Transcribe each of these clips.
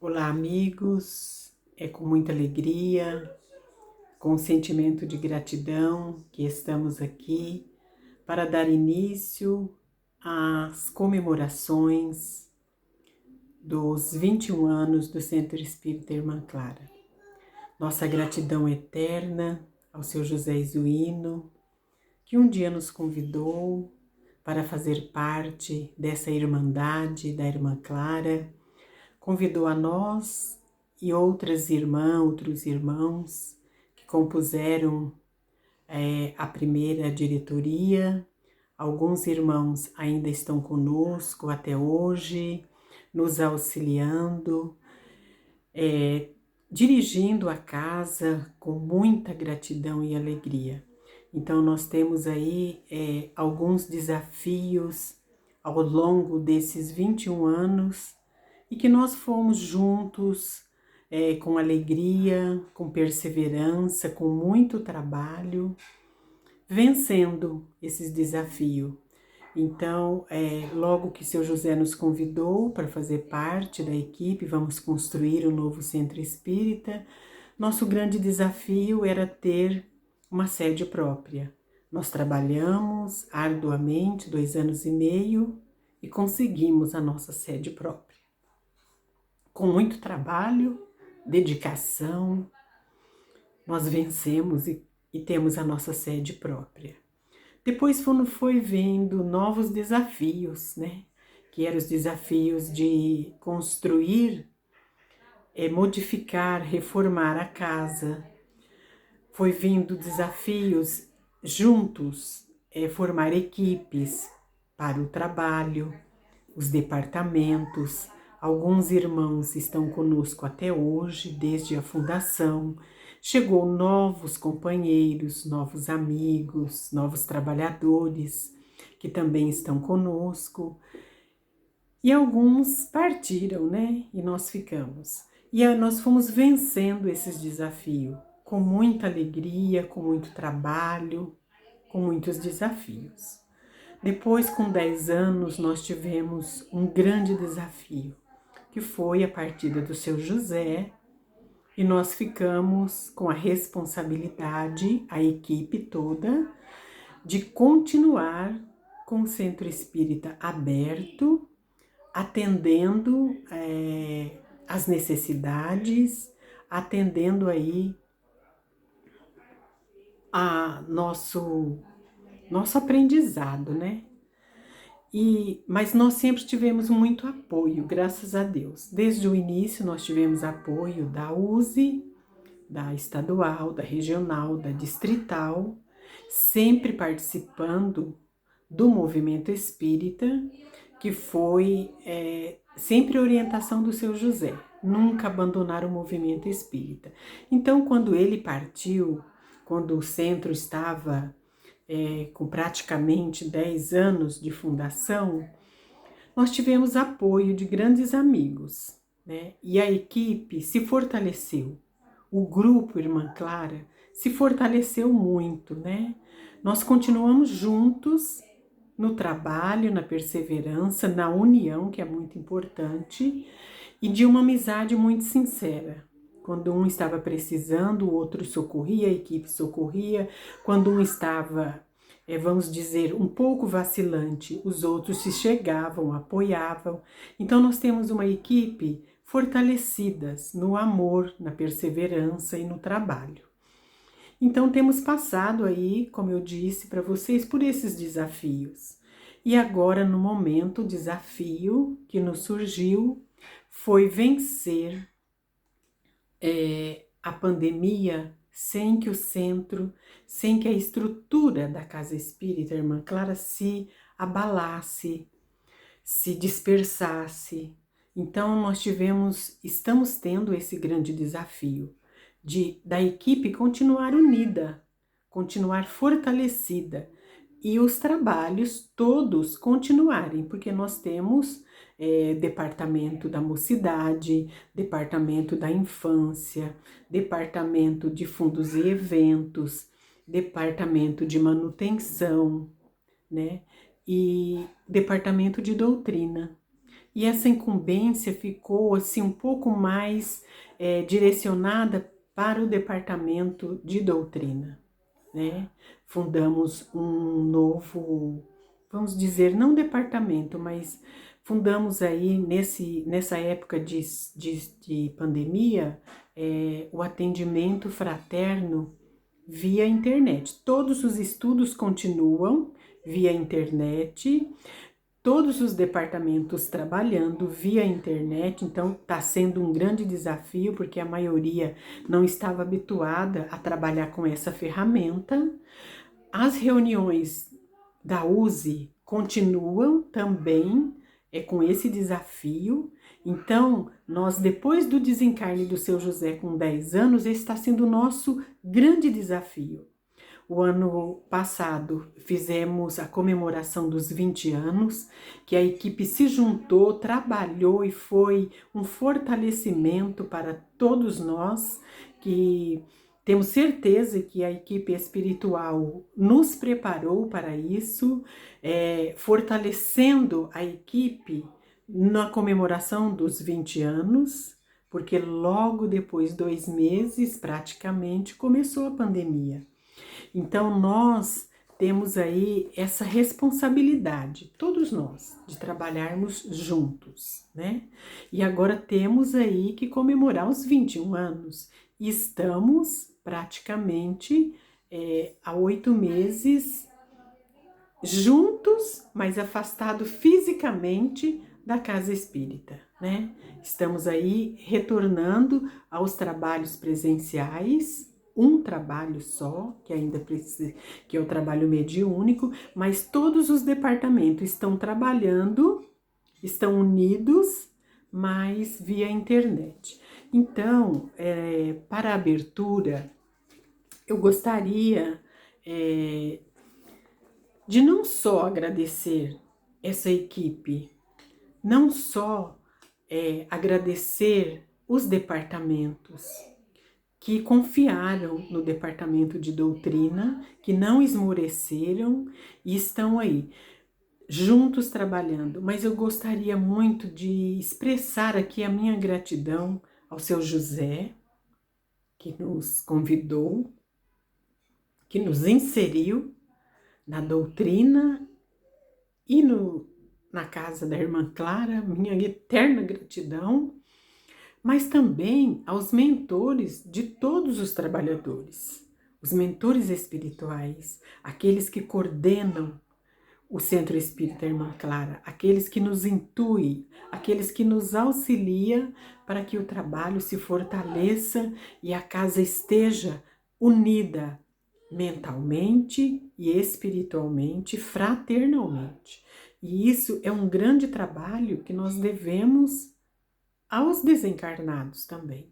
Olá, amigos. É com muita alegria, com um sentimento de gratidão que estamos aqui para dar início às comemorações dos 21 anos do Centro Espírita Irmã Clara. Nossa gratidão eterna ao seu José Izuino, que um dia nos convidou para fazer parte dessa irmandade da Irmã Clara, convidou a nós e outros irmãos que compuseram a primeira diretoria. Alguns irmãos ainda estão conosco até hoje, nos auxiliando, dirigindo a casa com muita gratidão e alegria. Então nós temos aí alguns desafios ao longo desses 21 anos e que nós fomos juntos com alegria, com perseverança, com muito trabalho, vencendo esses desafios. Então, logo que seu José nos convidou para fazer parte da equipe, vamos construir um novo centro espírita, nosso grande desafio era ter uma sede própria. Nós trabalhamos arduamente 2 anos e meio e conseguimos a nossa sede própria. Com muito trabalho, dedicação, nós vencemos e temos a nossa sede própria. Depois foi vendo novos desafios, né? Que eram os desafios de construir, modificar, reformar a casa. Foi vindo desafios juntos, formar equipes para o trabalho, os departamentos. Alguns irmãos estão conosco até hoje, desde a fundação. Chegou novos companheiros, novos amigos, novos trabalhadores que também estão conosco. E alguns partiram, né? E nós ficamos. E nós fomos vencendo esses desafios com muita alegria, com muito trabalho, com muitos desafios. Depois, com 10 anos, nós tivemos um grande desafio, que foi a partida do seu José, e nós ficamos com a responsabilidade, a equipe toda, de continuar com o Centro Espírita aberto, atendendo as necessidades, atendendo aí a nosso aprendizado, né? Mas nós sempre tivemos muito apoio, graças a Deus. Desde o início nós tivemos apoio da USE, da estadual, da regional, da distrital, sempre participando do movimento espírita, que foi sempre orientação do seu José, nunca abandonar o movimento espírita. Então, quando ele partiu, quando o centro estava com praticamente 10 anos de fundação, nós tivemos apoio de grandes amigos, né? E a equipe se fortaleceu. O grupo Irmã Clara se fortaleceu muito, né? Nós continuamos juntos no trabalho, na perseverança, na união, que é muito importante, e de uma amizade muito sincera. Quando um estava precisando, o outro socorria, a equipe socorria. Quando um estava, vamos dizer, um pouco vacilante, os outros se chegavam, apoiavam. Então nós temos uma equipe fortalecidas no amor, na perseverança e no trabalho. Então temos passado aí, como eu disse para vocês, por esses desafios. E agora, no momento, o desafio que nos surgiu foi vencer a pandemia sem que o centro, sem que a estrutura da Casa Espírita Irmã Clara se abalasse, se dispersasse. Então nós estamos tendo esse grande desafio da equipe continuar unida, continuar fortalecida e os trabalhos todos continuarem, porque nós temos departamento da mocidade, departamento da infância, departamento de fundos e eventos, departamento de manutenção, né? E departamento de doutrina. e essa incumbência ficou assim um pouco mais direcionada para o departamento de doutrina, né? Fundamos um novo, vamos dizer, não departamento, mas fundamos aí nessa época de pandemia o atendimento fraterno via internet. Todos os estudos continuam via internet, todos os departamentos trabalhando via internet, então está sendo um grande desafio, porque a maioria não estava habituada a trabalhar com essa ferramenta. As reuniões da USE continuam também com esse desafio. Então, nós, depois do desencarne do seu José com 10 anos, esse está sendo o nosso grande desafio. O ano passado fizemos a comemoração dos 20 anos, que a equipe se juntou, trabalhou e foi um fortalecimento para todos nós, que temos certeza que a equipe espiritual nos preparou para isso, fortalecendo a equipe na comemoração dos 20 anos, porque logo depois, 2 meses praticamente, começou a pandemia. Então, nós temos aí essa responsabilidade, todos nós, de trabalharmos juntos, né? E agora temos aí que comemorar os 21 anos. E estamos praticamente há 8 meses juntos, mas afastados fisicamente da casa espírita, né? Estamos aí retornando aos trabalhos presenciais, um trabalho só, que ainda precisa, que é o trabalho mediúnico, mas todos os departamentos estão trabalhando, estão unidos, mas via internet. Então, para a abertura, eu gostaria de não só agradecer essa equipe, não só agradecer os departamentos que confiaram no departamento de doutrina, que não esmoreceram e estão aí, juntos trabalhando. Mas eu gostaria muito de expressar aqui a minha gratidão ao seu José, que nos convidou, que nos inseriu na doutrina e na casa da irmã Clara, minha eterna gratidão, mas também aos mentores de todos os trabalhadores, os mentores espirituais, aqueles que coordenam o Centro Espírita Irmã Clara, aqueles que nos intuem, aqueles que nos auxiliam para que o trabalho se fortaleça e a casa esteja unida mentalmente e espiritualmente, fraternalmente. E isso é um grande trabalho que nós devemos aos desencarnados também,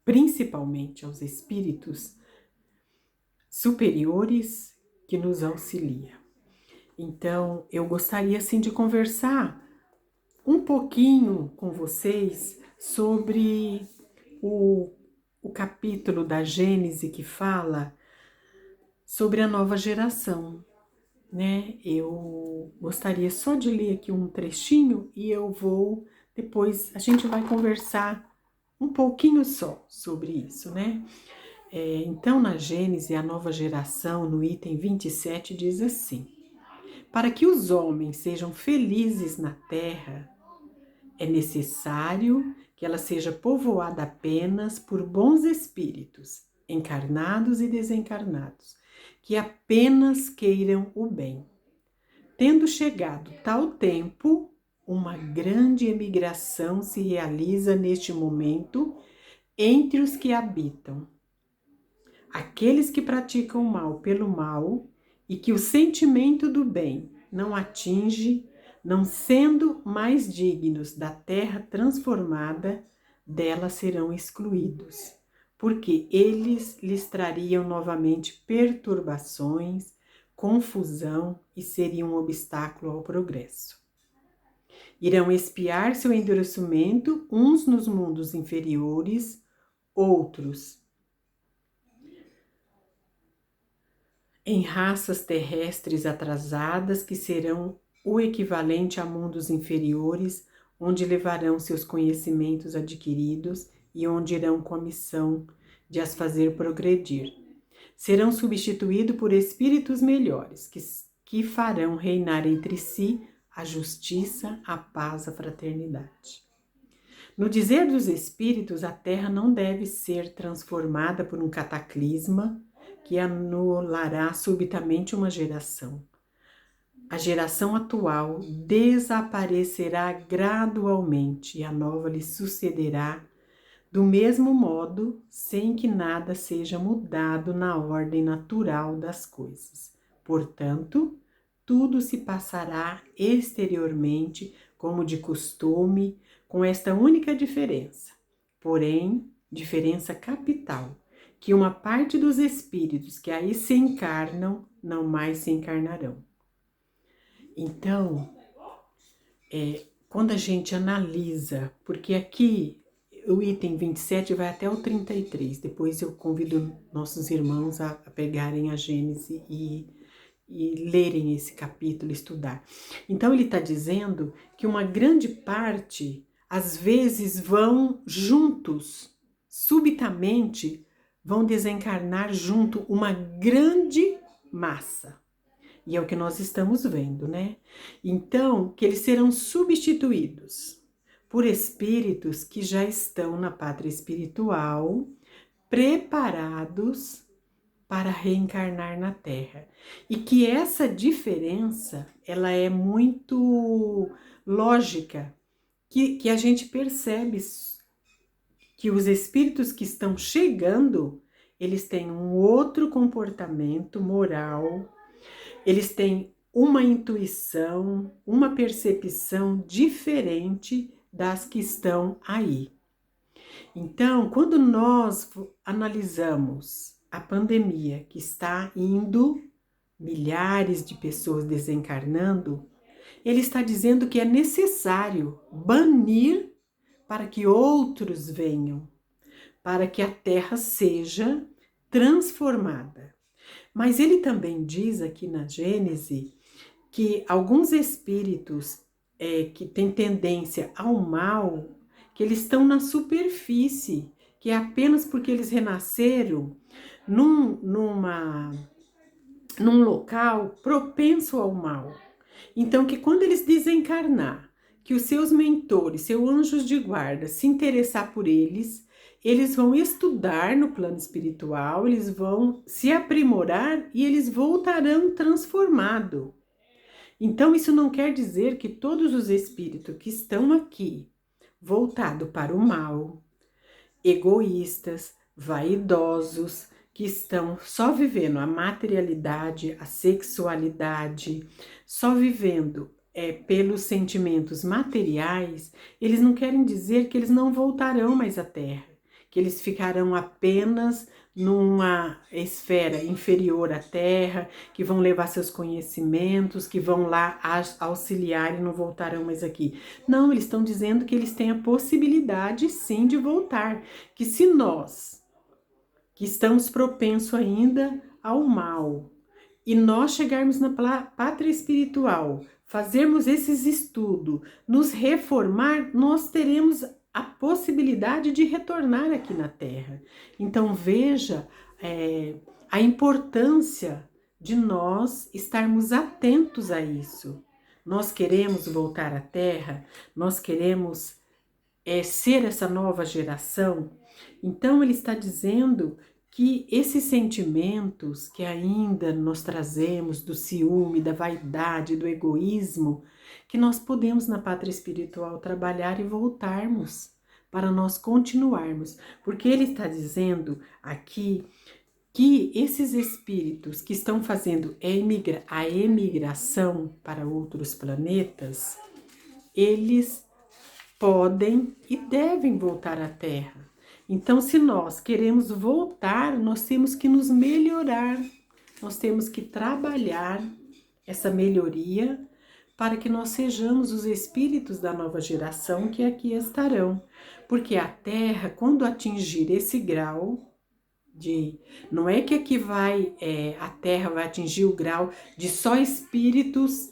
principalmente aos espíritos superiores que nos auxiliam. Então, eu gostaria assim de conversar um pouquinho com vocês sobre o capítulo da Gênese que fala sobre a nova geração, né? Eu gostaria só de ler aqui um trechinho e depois a gente vai conversar um pouquinho só sobre isso, né? Então, na Gênese, a nova geração, no item 27, diz assim: para que os homens sejam felizes na terra, é necessário que ela seja povoada apenas por bons espíritos, encarnados e desencarnados, que apenas queiram o bem. Tendo chegado tal tempo, uma grande emigração se realiza neste momento entre os que habitam. Aqueles que praticam o mal pelo mal e que o sentimento do bem não atinge, não sendo mais dignos da terra transformada, dela serão excluídos, porque eles lhes trariam novamente perturbações, confusão e seriam um obstáculo ao progresso. Irão expiar seu endurecimento uns nos mundos inferiores, outros em raças terrestres atrasadas que serão o equivalente a mundos inferiores onde levarão seus conhecimentos adquiridos e onde irão com a missão de as fazer progredir. Serão substituídos por espíritos melhores, que farão reinar entre si a justiça, a paz, a fraternidade. No dizer dos espíritos, a Terra não deve ser transformada por um cataclisma que anulará subitamente uma geração. A geração atual desaparecerá gradualmente e a nova lhe sucederá do mesmo modo, sem que nada seja mudado na ordem natural das coisas. Portanto, tudo se passará exteriormente como de costume, com esta única diferença, porém, diferença capital, que uma parte dos espíritos que aí se encarnam não mais se encarnarão. Então, quando a gente analisa, porque aqui o item 27 vai até o 33, depois eu convido nossos irmãos a pegarem a Gênese e lerem esse capítulo, estudar. Então ele está dizendo que uma grande parte, às vezes, vão juntos, subitamente, vão desencarnar junto uma grande massa. E é o que nós estamos vendo, né? Então, que eles serão substituídos por espíritos que já estão na pátria espiritual, preparados para reencarnar na Terra. E que essa diferença, ela é muito lógica, que a gente percebe que os espíritos que estão chegando, eles têm um outro comportamento moral, eles têm uma intuição, uma percepção diferente das que estão aí. Então, quando nós analisamos a pandemia, que está indo, milhares de pessoas desencarnando, ele está dizendo que é necessário banir para que outros venham, para que a Terra seja transformada. Mas ele também diz aqui na Gênese que alguns espíritos que têm tendência ao mal, que eles estão na superfície, que é apenas porque eles renasceram num local propenso ao mal. Então, que quando eles desencarnar, que os seus mentores, seus anjos de guarda, se interessar por eles, eles vão estudar no plano espiritual, eles vão se aprimorar e eles voltarão transformados. Então, isso não quer dizer que todos os espíritos que estão aqui, voltados para o mal, egoístas, vaidosos, que estão só vivendo a materialidade, a sexualidade, só vivendo pelos sentimentos materiais, eles não querem dizer que eles não voltarão mais à Terra, que eles ficarão apenas numa esfera inferior à Terra, que vão levar seus conhecimentos, que vão lá auxiliar e não voltarão mais aqui. Não, eles estão dizendo que eles têm a possibilidade sim de voltar, que se nós, que estamos propensos ainda ao mal, e nós chegarmos na pátria espiritual, fazermos esses estudos, nos reformar, nós teremos a possibilidade de retornar aqui na Terra. Então veja a importância de nós estarmos atentos a isso. Nós queremos voltar à Terra, nós queremos ser essa nova geração. Então ele está dizendo que esses sentimentos que ainda nós trazemos do ciúme, da vaidade, do egoísmo, que nós podemos na pátria espiritual trabalhar e voltarmos para nós continuarmos, porque ele está dizendo aqui que esses espíritos que estão fazendo a emigração para outros planetas, eles podem e devem voltar à Terra. Então, se nós queremos voltar, nós temos que nos melhorar, nós temos que trabalhar essa melhoria para que nós sejamos os espíritos da nova geração que aqui estarão. Porque a Terra, quando atingir esse grau não é que aqui a Terra vai atingir o grau de só espíritos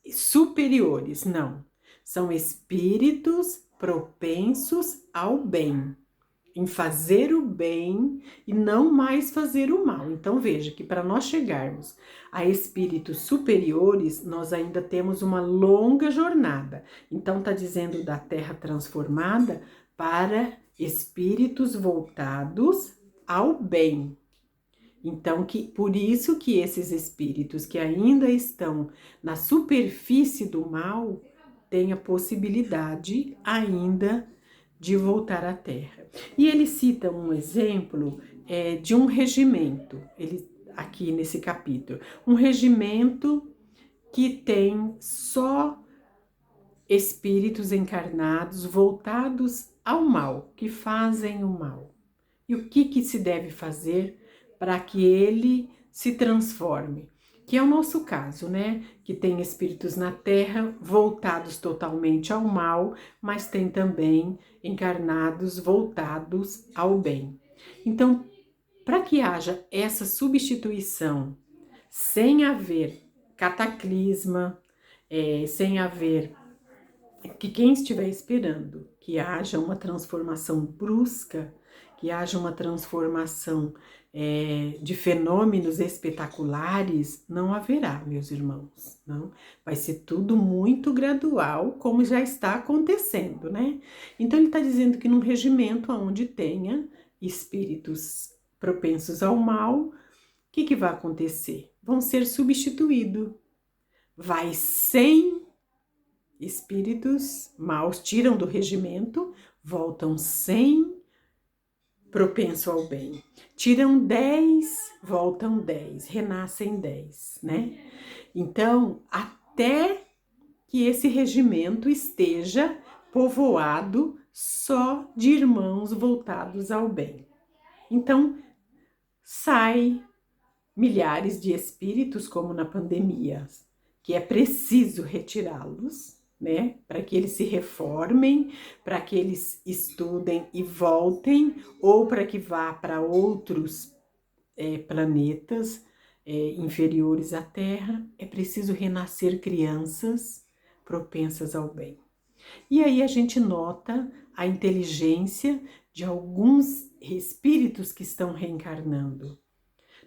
superiores, não. São espíritos propensos ao bem, em fazer o bem e não mais fazer o mal. Então veja que para nós chegarmos a espíritos superiores, nós ainda temos uma longa jornada. Então está dizendo da Terra transformada para espíritos voltados ao bem. Então, por isso que esses espíritos que ainda estão na superfície do mal têm a possibilidade ainda de voltar à Terra. E ele cita um exemplo de um regimento, aqui nesse capítulo, um regimento que tem só espíritos encarnados voltados ao mal, que fazem o mal. E o que se deve fazer para que ele se transforme? Que é o nosso caso, né? Que tem espíritos na Terra voltados totalmente ao mal, mas tem também encarnados voltados ao bem. Então, para que haja essa substituição, sem haver cataclisma, sem haver que quem estiver esperando que haja uma transformação brusca, que haja uma transformação de fenômenos espetaculares, não haverá, meus irmãos, não. Vai ser tudo muito gradual, como já está acontecendo, né? Então ele está dizendo que num regimento onde tenha espíritos propensos ao mal, o que vai acontecer? Vão ser substituídos. Vai 100 espíritos maus, tiram do regimento, voltam 100 propenso ao bem. Tiram 10, voltam 10, renascem 10, né? Então, até que esse regimento esteja povoado só de irmãos voltados ao bem. Então, sai milhares de espíritos, como na pandemia, que é preciso retirá-los, né, para que eles se reformem, para que eles estudem e voltem, ou para que vá para outros planetas inferiores à Terra. É preciso renascer crianças propensas ao bem. E aí a gente nota a inteligência de alguns espíritos que estão reencarnando.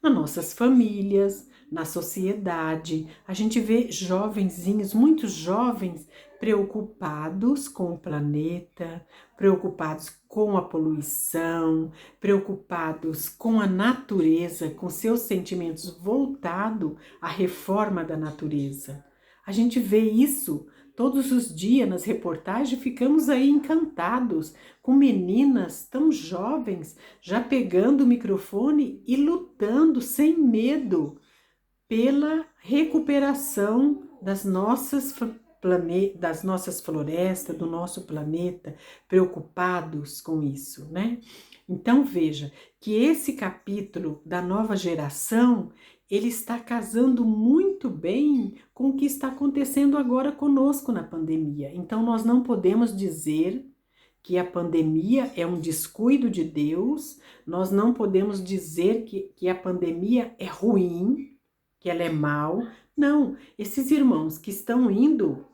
Nas nossas famílias, na sociedade, a gente vê jovenzinhos, muitos jovens, preocupados com o planeta, preocupados com a poluição, preocupados com a natureza, com seus sentimentos voltados à reforma da natureza. A gente vê isso todos os dias nas reportagens, ficamos aí encantados com meninas tão jovens já pegando o microfone e lutando sem medo pela recuperação das nossas florestas, do nosso planeta, preocupados com isso, né? Então veja que esse capítulo da nova geração, ele está casando muito bem com o que está acontecendo agora conosco na pandemia. Então nós não podemos dizer que a pandemia é um descuido de Deus, nós não podemos dizer que a pandemia é ruim, que ela é mal. Não, esses irmãos que estão indo,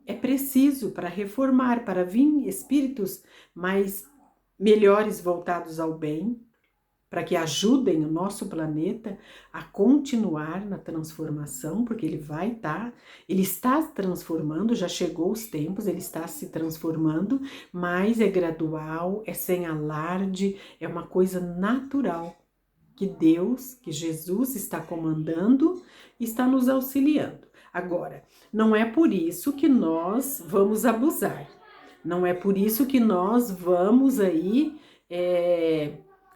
é preciso para reformar, para vir espíritos mais melhores voltados ao bem, para que ajudem o nosso planeta a continuar na transformação, porque ele está transformando, já chegou os tempos, ele está se transformando, mas é gradual, é sem alarde, é uma coisa natural que Deus, que Jesus está comandando e está nos auxiliando. Agora, não é por isso que nós vamos abusar, não é por isso que nós vamos aí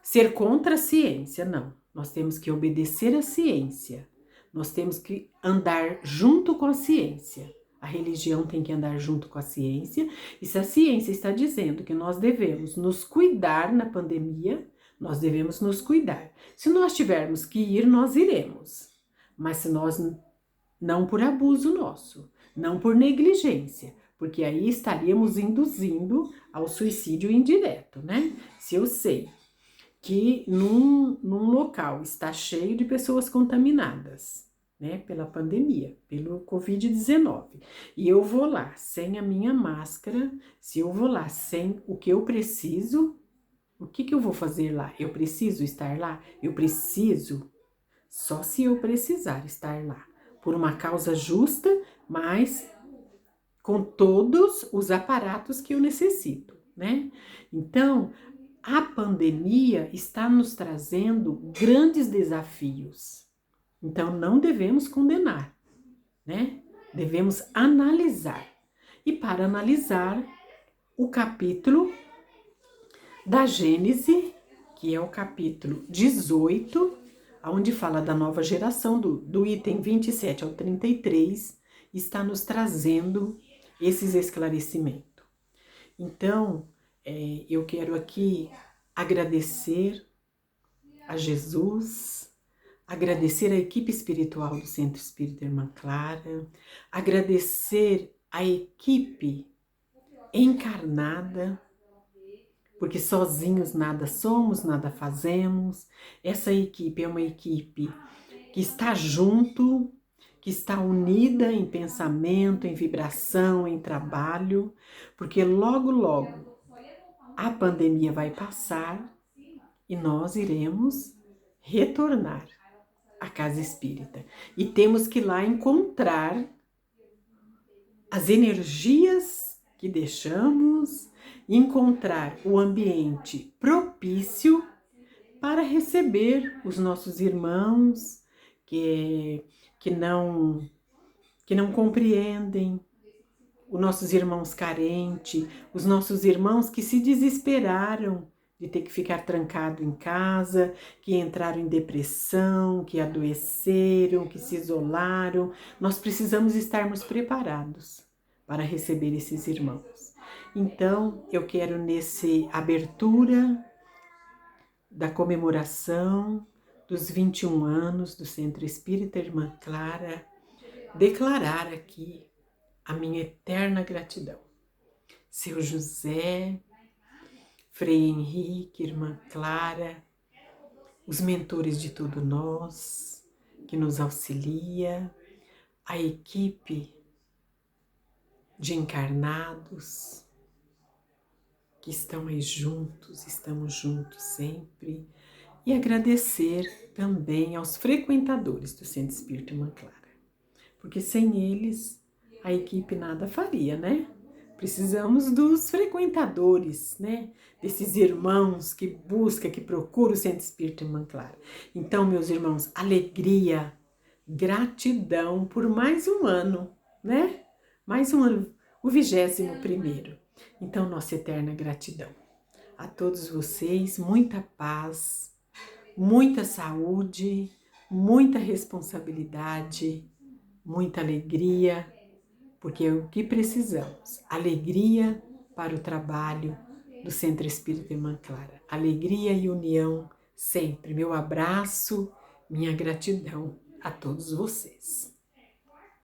ser contra a ciência, não. Nós temos que obedecer à ciência, nós temos que andar junto com a ciência. A religião tem que andar junto com a ciência, e se a ciência está dizendo que nós devemos nos cuidar na pandemia, nós devemos nos cuidar. Se nós tivermos que ir, nós iremos. Mas se nós não por abuso nosso, não por negligência, porque aí estaríamos induzindo ao suicídio indireto, né? Se eu sei que num local está cheio de pessoas contaminadas, né? Pela pandemia, pelo Covid-19. E eu vou lá sem a minha máscara, se eu vou lá sem o que eu preciso, o que eu vou fazer lá? Eu preciso estar lá? Eu preciso, só se eu precisar estar lá, por uma causa justa, mas com todos os aparatos que eu necessito, né? Então, a pandemia está nos trazendo grandes desafios. Então, não devemos condenar, né? Devemos analisar. E para analisar, o capítulo da Gênese, que é o capítulo 18, onde fala da nova geração, do item 27 ao 33, está nos trazendo esses esclarecimentos. Então, eu quero aqui agradecer a Jesus, agradecer a equipe espiritual do Centro Espírita Irmã Clara, agradecer a equipe encarnada, porque sozinhos nada somos, nada fazemos. Essa equipe é uma equipe que está junto, que está unida em pensamento, em vibração, em trabalho, porque logo, logo a pandemia vai passar e nós iremos retornar à casa espírita. E temos que ir lá encontrar as energias que deixamos, encontrar o ambiente propício para receber os nossos irmãos que não compreendem, os nossos irmãos carentes, os nossos irmãos que se desesperaram de ter que ficar trancado em casa, que entraram em depressão, que adoeceram, que se isolaram. Nós precisamos estarmos preparados para receber esses irmãos. Então, eu quero nesse abertura da comemoração dos 21 anos do Centro Espírita Irmã Clara, declarar aqui a minha eterna gratidão. Seu José, Frei Henrique, Irmã Clara, os mentores de todos nós, que nos auxilia, a equipe de encarnados, que estão aí juntos, estamos juntos sempre, e agradecer também aos frequentadores do Centro Espírita Irmã Clara, porque sem eles a equipe nada faria, né? Precisamos dos frequentadores, né? Desses irmãos que buscam, que procuram o Centro Espírita Irmã Clara. Então, meus irmãos, alegria, gratidão por mais um ano, né? Mais um ano, o 21º. Então, nossa eterna gratidão. A todos vocês, muita paz, muita saúde, muita responsabilidade, muita alegria, porque é o que precisamos. Alegria para o trabalho do Centro Espírita Irmã Clara. Alegria e união sempre. Meu abraço, minha gratidão a todos vocês.